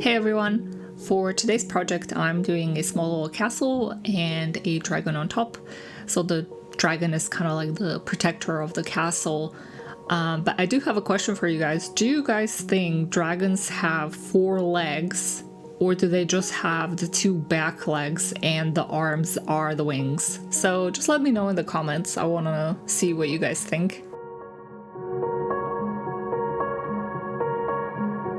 Hey everyone! For today's project I'm doing a small little castle and a dragon on top. So the dragon is kind of like the protector of the castle. But I do have a question for you guys. Do you guys think dragons have 4 legs? Or do they just have the 2 back legs and the arms are the wings? So just let me know in the comments. I want to see what you guys think.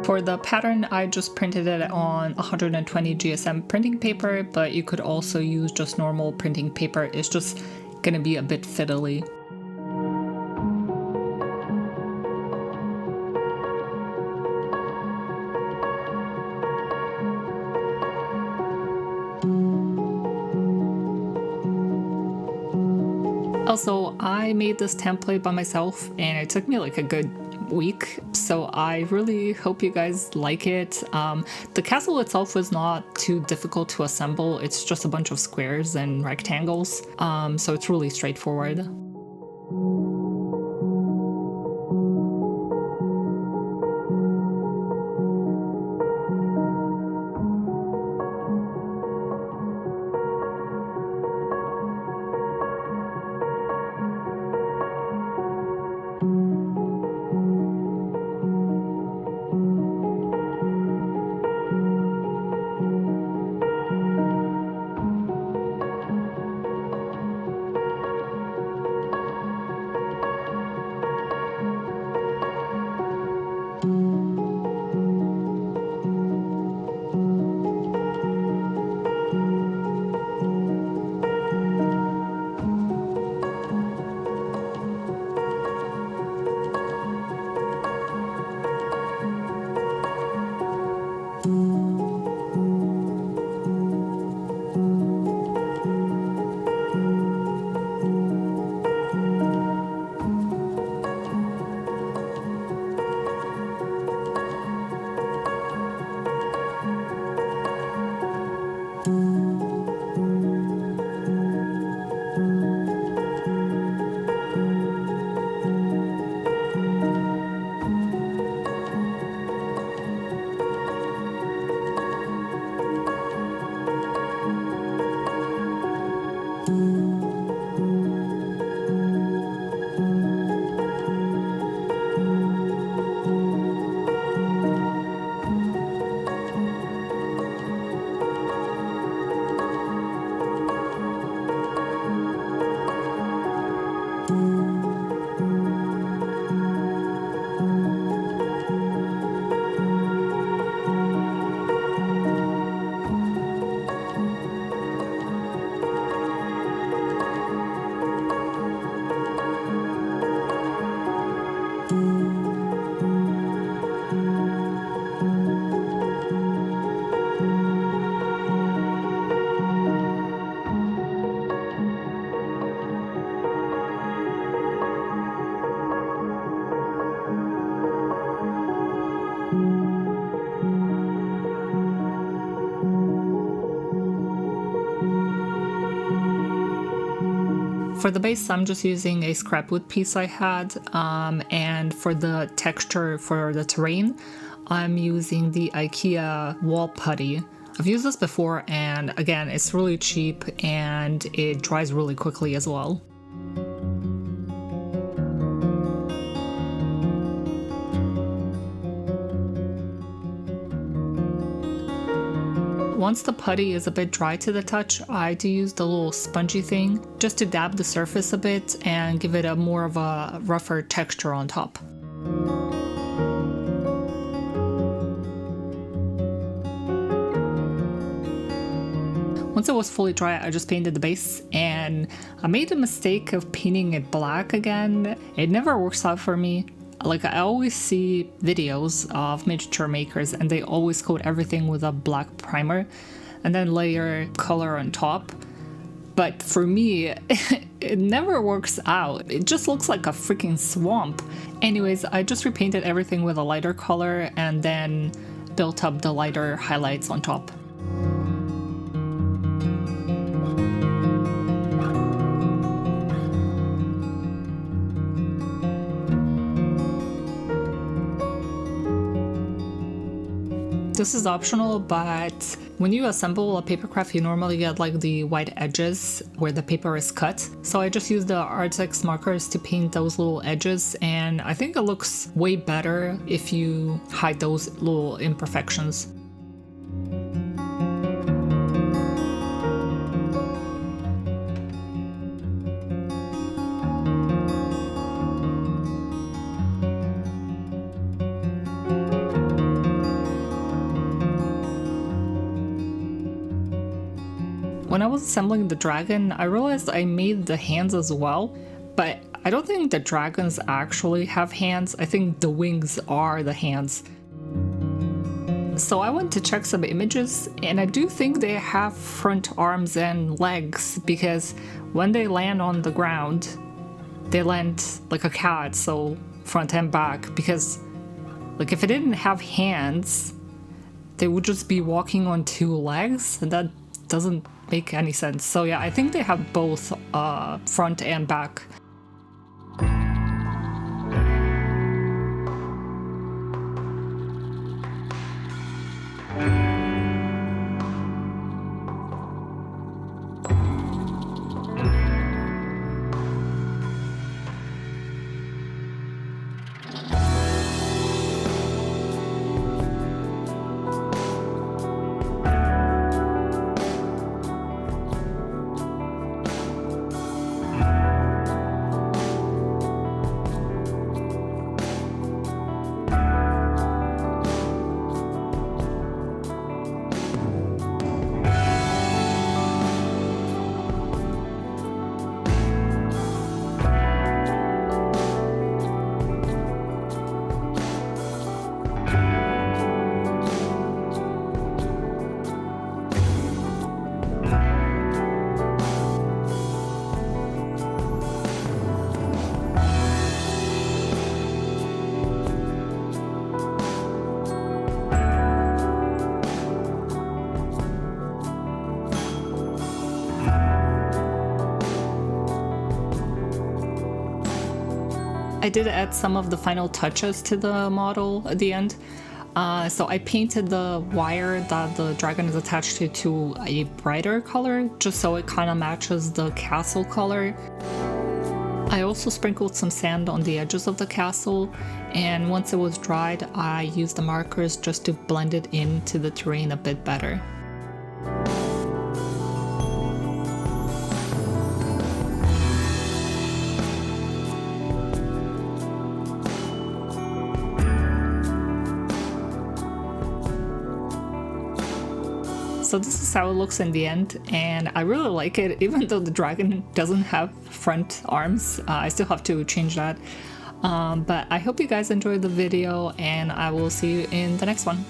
For the pattern, I just printed it on 120 GSM printing paper, but you could also use just normal printing paper. It's just gonna be a bit fiddly. Also, I made this template by myself and it took me like a good week, so I really hope you guys like it. The castle itself was not too difficult to assemble. It's just a bunch of squares and rectangles, so it's really straightforward. For the base, I'm just using a scrap wood piece I had, and for the texture for the terrain, I'm using the IKEA wall putty. I've used this before, and again, it's really cheap and it dries really quickly as well. Once the putty is a bit dry to the touch, I do use the little spongy thing just to dab the surface a bit and give it a more of a rougher texture on top. Once it was fully dry, I just painted the base, and I made the mistake of painting it black again. It never works out for me. Like, I always see videos of miniature makers and they always coat everything with a black primer and then layer color on top. But for me, it never works out. It just looks like a freaking swamp. Anyways, I just repainted everything with a lighter color and then built up the lighter highlights on top. This is optional, but when you assemble a papercraft, you normally get like the white edges where the paper is cut. So I just used the Artix markers to paint those little edges, and I think it looks way better if you hide those little imperfections. When I was assembling the dragon, I realized I made the hands as well, but I don't think the dragons actually have hands. I think the wings are the hands. So I went to check some images, and I do think they have front arms and legs, because when they land on the ground, they land like a cat, so front and back, because like if it didn't have hands, they would just be walking on two legs, and that doesn't make any sense. So yeah, I think they have both front and back. I did add some of the final touches to the model at the end. So I painted the wire that the dragon is attached to a brighter color, just so it kind of matches the castle color. I also sprinkled some sand on the edges of the castle, and once it was dried, I used the markers just to blend it into the terrain a bit better. So this is how it looks in the end, and I really like it. Even though the dragon doesn't have front arms, I still have to change that. But I hope you guys enjoyed the video, and I will see you in the next one.